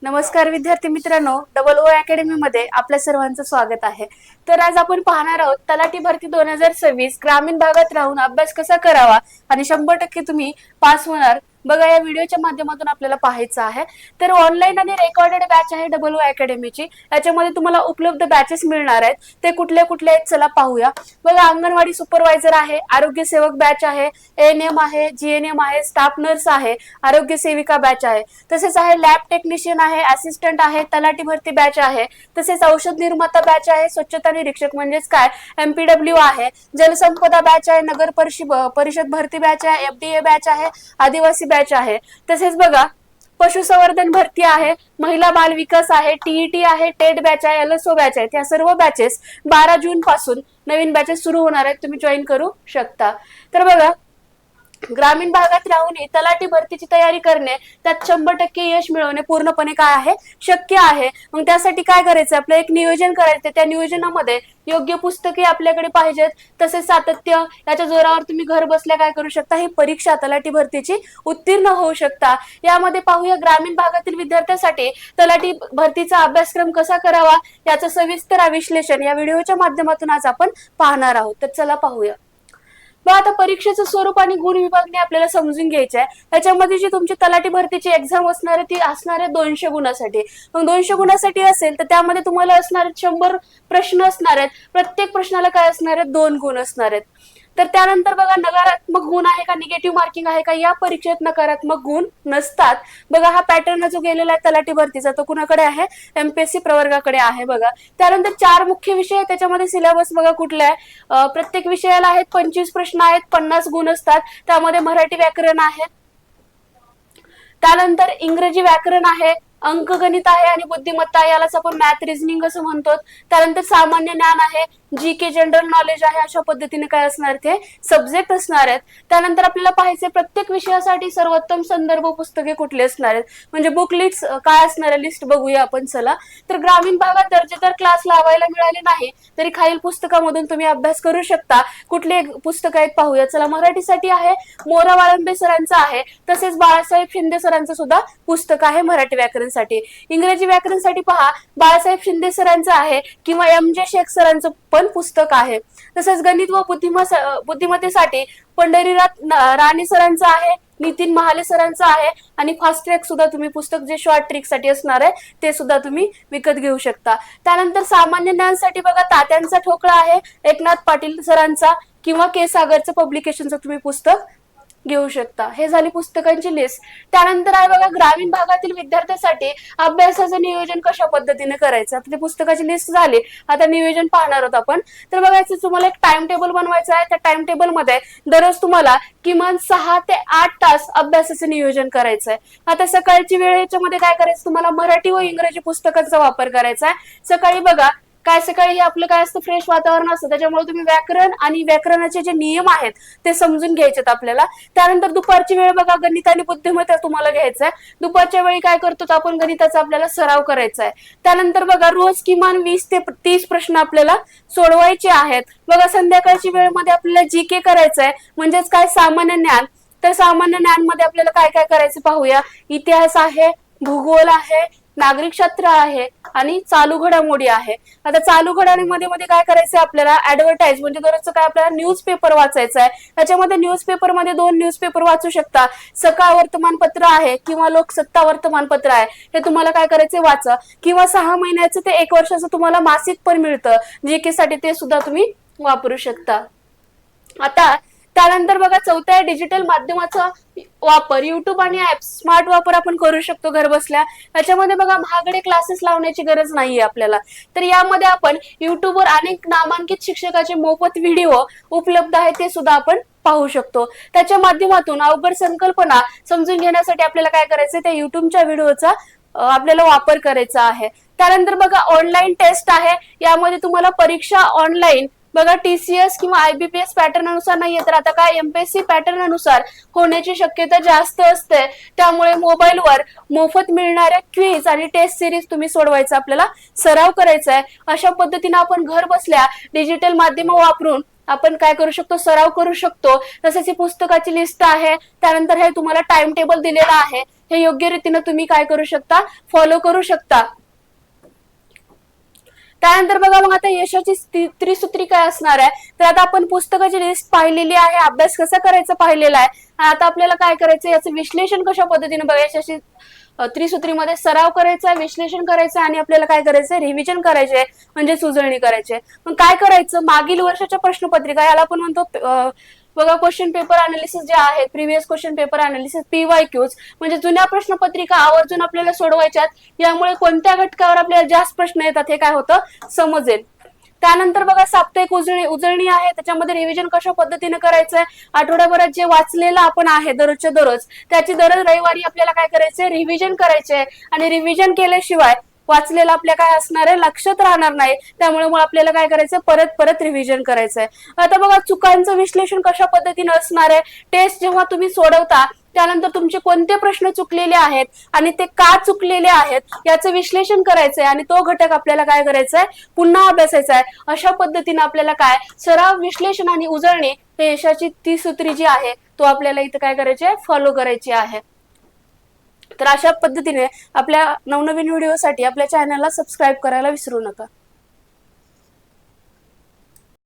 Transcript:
नमस्कार विद्यार्थी मित्रांनो, डबल ओ अकॅडमी मध्ये आपल्या सर्वांचं स्वागत आहे। तर आज आपण पाहणार आहोत तलाठी भरती 2026 ग्रामीण भागात राहून अभ्यास कसा करावा आणि 100% तुम्ही पास होणार। बघा, या व्हिडिओच्या माध्यमातून आपल्याला पाहायचं आहे। तर ऑनलाईन आणि रेकॉर्डेड बॅच आहे डबल ओ अकॅडमीची। याच्यामध्ये तुम्हाला उपलब्ध बॅचेस मिळणार आहेत। ते कुठले कुठले आहेत चला पाहूया। बघा, अंगणवाडी सुपरवायझर आहे, आरोग्य सेवक बॅच आहे, एएनएम आहे, जीएनएम आहे, स्टाफ नर्स आहे, आरोग्य सेविका बॅच आहे, तसेच आहे लॅब टेक्निशियन आहे, असिस्टंट आहे, तलाठी भरती बॅच आहे, तसेच औषध निर्माता बॅच आहे, स्वच्छता निरीक्षक म्हणजेच काय एमपीडब्ल्यू आहे, जलसंपदा बॅच आहे, नगर परिषद भरती बॅच आहे, एफडीए बॅच आहे, आदिवासी बॅच आहे। तसेच बघा, पशुसंवर्धन भरती आहे, महिला बाल विकास आहे, टीईटी आहे, टेट बॅच आहे, एलएसओ बॅच आहे। या सर्व बॅचेस 12 जून पासून नवीन बॅचेस सुरू होणार आहेत, तुम्ही जॉईन करू शकता। तर बघा, ग्रामीण भागात राहून तलाठी भरतीची तयारी करणे, त्यात 100% यश मिळवणे पूर्णपणे काय आहे, शक्य आहे। मग त्यासाठी काय करायचं, आपलं एक नियोजन करायचं। त्या नियोजनामध्ये योग्य पुस्तके आपल्याकडे पाहिजेत, तसेच सातत्य, याच्या जोरावर तुम्ही घर बसल्या काय करू शकता, ही परीक्षा तलाठी भरतीची उत्तीर्ण होऊ शकता। यामध्ये पाहूया ग्रामीण भागातील विद्यार्थ्यांसाठी तलाठी भरतीचा अभ्यासक्रम कसा करावा याचं सविस्तर विश्लेषण या व्हिडिओच्या माध्यमातून आज आपण पाहणार आहोत। तर चला पाहूया। मग आता परीक्षेचं स्वरूप आणि गुण विभागणी आपल्याला समजून घ्यायचं आहे। त्याच्यामध्ये जी तुमची तलाठी भरतीची एक्झाम असणार आहे ती असणार आहे 200 गुणासाठी। मग 200 गुणासाठी असेल तर त्यामध्ये तुम्हाला असणार 100 प्रश्न असणार आहेत। प्रत्येक प्रश्नाला काय असणार आहे, 2 गुण असणार आहेत। तर त्यानंतर बघा, नकारात्मक गुण आहे का, निगेटिव्ह मार्किंग आहे का, या परीक्षेत नकारात्मक गुण नसतात। बघा, हा पॅटर्न जो गेलेला आहे तलाठी भरतीचा तो कुणाकडे आहे, एमपीएससी प्रवर्गाकडे आहे। बघा, त्यानंतर 4 मुख्य विषय आहेत। त्याच्यामध्ये सिलेबस बघा कुठला आहे, प्रत्येक विषयाला आहेत 25 प्रश्न आहेत, 50 गुण असतात। त्यामध्ये मराठी व्याकरण आहे, त्यानंतर इंग्रजी व्याकरण आहे, अंकगणित आहे आणि बुद्धिमत्ता, यालाच आपण मॅथ रिझनिंग असं म्हणतो। त्यानंतर सामान्य ज्ञान आहे, जीके जनरल नॉलेज आहे। अशा पद्धतीने काय असणार, ते सब्जेक्ट असणार आहेत। त्यानंतर आपल्याला पाहायचे प्रत्येक विषयासाठी सर्वोत्तम संदर्भ पुस्तके कुठले असणार आहेत, म्हणजे बुक लिस्ट काय असणार आहे, लिस्ट बघूया आपण चला। तर ग्रामीण भागात दर्जेदार क्लास लावायला मिळाले नाही तरी खालील पुस्तकामधून तुम्ही अभ्यास करू शकता। कुठले पुस्तक आहेत पाहूया चला। मराठीसाठी आहे, मोरा वाळंबे सरांचं आहे, तसेच बाळासाहेब शिंदे सरांचं सुद्धा पुस्तक आहे मराठी व्याकरणसाठी। इंग्रजी व्याकरणसाठी पहा, बाळासाहेब शिंदे सरांचं आहे किंवा एम जे शेख सरांचं पण पुस्तक आहे। तसेच गणित व बुद्धिमत्तेसाठी पंढरीनाथ राणे सरांचं आहे, नितीन महाले सरांचं आहे आणि फास्ट ट्रॅक सुद्धा तुम्ही पुस्तक जे शॉर्ट ट्रिक साठी असणार आहे ते सुद्धा तुम्ही विकत घेऊ शकता। त्यानंतर सामान्य ज्ञानसाठी बघा, तात्यांचा ठोकळा आहे, एकनाथ पाटील सरांचा किंवा के सागरचं पब्लिकेशनचं तुम्ही पुस्तक घेऊ शकता। हे झाली पुस्तकांची लिस्ट। त्यानंतर आहे बघा, ग्रामीण भागातील विद्यार्थ्यांसाठी अभ्यासाचं नियोजन कशा पद्धतीने करायचं। आपली पुस्तकाची लिस्ट झाली, आता नियोजन पाहणार आहोत आपण। तर बघा, तुम्हाला एक टाइम टेबल बनवायचं आहे। त्या टाइम टेबल मध्ये दररोज तुम्हाला किमान 6 ते 8 तास अभ्यासाचं नियोजन करायचं आहे। आता सकाळची वेळ, याच्यामध्ये काय करायचं, तुम्हाला मराठी व इंग्रजी पुस्तकांचा वापर करायचा आहे। सकाळी बघा, काय सकाळी हे आपलं काय असतं, फ्रेश वातावरण असतं, त्याच्यामुळे तुम्ही व्याकरण आणि व्याकरणाचे जे नियम आहेत ते समजून घ्यायचेत आपल्याला। त्यानंतर दुपारची वेळ बघा, गणित आणि बुद्धिमत्ता तुम्हाला घ्यायचं आहे। दुपारच्या वेळी काय करतो, आपण गणिताचा आपल्याला सराव करायचा आहे। त्यानंतर बघा, रोज किमान 20 ते 30 प्रश्न आपल्याला सोडवायचे आहेत। बघा, संध्याकाळची वेळेमध्ये आपल्याला जीके करायचं आहे, म्हणजेच काय सामान्य ज्ञान। तर सामान्य ज्ञान मध्ये आपल्याला काय काय करायचं पाहूया। इतिहास आहे, भूगोल आहे, नागरिक शास्त्र आहे आणि चालू घडामोडी आहे। आता चालू घडामोडी मध्ये काय करायचं, आपल्याला ऍडव्हर्टाइज म्हणजे दररोजचं काय आपल्याला न्यूजपेपर वाचायचं आहे। त्याच्यामध्ये न्यूजपेपर मध्ये 2 न्यूजपेपर वाचू शकता, सकाळ वर्तमानपत्र आहे किंवा लोकसत्ता वर्तमानपत्र आहे। हे तुम्हाला काय करायचे, वाचा। किंवा 6 महिन्याचं ते 1 वर्षाचं तुम्हाला मासिक पण मिळतं जीके साठी, ते सुद्धा तुम्ही वापरू शकता। आता त्यानंतर बघा, चौथ्या डिजिटल माध्यमाचा वापर, युट्यूब आणि ऍप स्मार्ट वापर आपण करू शकतो घर बसल्या। याच्यामध्ये बघा, महागडे क्लासेस लावण्याची गरज नाहीये आपल्याला। तर यामध्ये आपण युट्यूबवर अनेक नामांकित शिक्षकाचे मोफत व्हिडिओ उपलब्ध आहेत, ते सुद्धा आपण पाहू शकतो। त्याच्या माध्यमातून अवघड संकल्पना समजून घेण्यासाठी आपल्याला काय करायचं, त्या युट्यूबच्या व्हिडिओचा आपल्याला वापर करायचा आहे। त्यानंतर बघा, ऑनलाईन टेस्ट आहे, यामध्ये तुम्हाला परीक्षा ऑनलाईन बघा, टीसीएस किंवा आयबीपीएस पॅटर्न अनुसार नाहीये तर आता काय एमपीएससी पॅटर्न अनुसार होण्याची शक्यता जास्त असते। त्यामुळे मोबाईलवर मोफत मिळणाऱ्या क्विज आणि टेस्ट सिरीज तुम्ही सोडवायचा आपल्याला सराव करायचा आहे। अशा पद्धतीने आपण घर बसल्या डिजिटल माध्यम वापरून आपण काय करू शकतो, सराव करू शकतो। तसेच ही पुस्तकाची लिस्ट आहे, त्यानंतर हे तुम्हाला टाइम टेबल दिलेला आहे। हे योग्य रीतीने तुम्ही काय करू शकता, फॉलो करू शकता. त्यानंतर बघा मग आता यशाची त्रिसूत्री काय असणार आहे, तर आता आपण पुस्तकाची लिस्ट पाहिलेली आहे, अभ्यास कसा करायचा पाहिलेला आहे. आता आपल्याला काय करायचं, याचं विश्लेषण कशा पद्धतीने बघा, यशाची त्रिसूत्रीमध्ये सराव करायचा, विश्लेषण करायचं आणि आपल्याला काय करायचंय, रिव्हिजन करायचे म्हणजे उजळणी करायची. मग काय करायचं, मागील वर्षाच्या प्रश्नपत्रिका याला आपण म्हणतो बघा क्वेश्चन पेपर अनालिसिस जे आहे, previous question paper analysis PYQs, म्हणजे जुन्या प्रश्नपत्रिका आवर्जून आपल्याला सोडवायच्यात. यामुळे कोणत्या घटकावर आपल्याला जास्त प्रश्न येतात हे काय होतं समजेल. त्यानंतर बघा साप्ताहिक उजळणी आहे, त्याच्यामध्ये रिव्हिजन कशा पद्धतीने करायचंय, आठवड्याभरात जे वाचलेलं आपण आहे दररोजच्या दररोज त्याची दररोज रविवारी आपल्याला काय करायचंय, रिव्हिजन करायचंय. आणि रिव्हिजन केल्याशिवाय वाचलेलं आपल्या काय असणार आहे, लक्षात राहणार नाही. त्यामुळे मग आपल्याला काय करायचं, परत परत रिव्हिजन करायचंय. आता बघा चुकांचं विश्लेषण कशा पद्धतीने असणार आहे, टेस्ट जेव्हा तुम्ही सोडवता त्यानंतर तुमचे कोणते प्रश्न चुकलेले आहेत आणि ते का चुकलेले आहेत याचं विश्लेषण करायचंय आणि तो घटक आपल्याला काय करायचंय, पुन्हा अभ्यासायचा आहे. अशा पद्धतीने आपल्याला काय सराव, विश्लेषण आणि उजळणी हे यशाची त्रिसूत्री जी आहे तो आपल्याला इथं काय करायचे, फॉलो करायची आहे. तर अशा पद्धतीने आपल्या नवनवीन व्हिडिओसाठी आपल्या चॅनलला सबस्क्राईब करायला विसरू नका.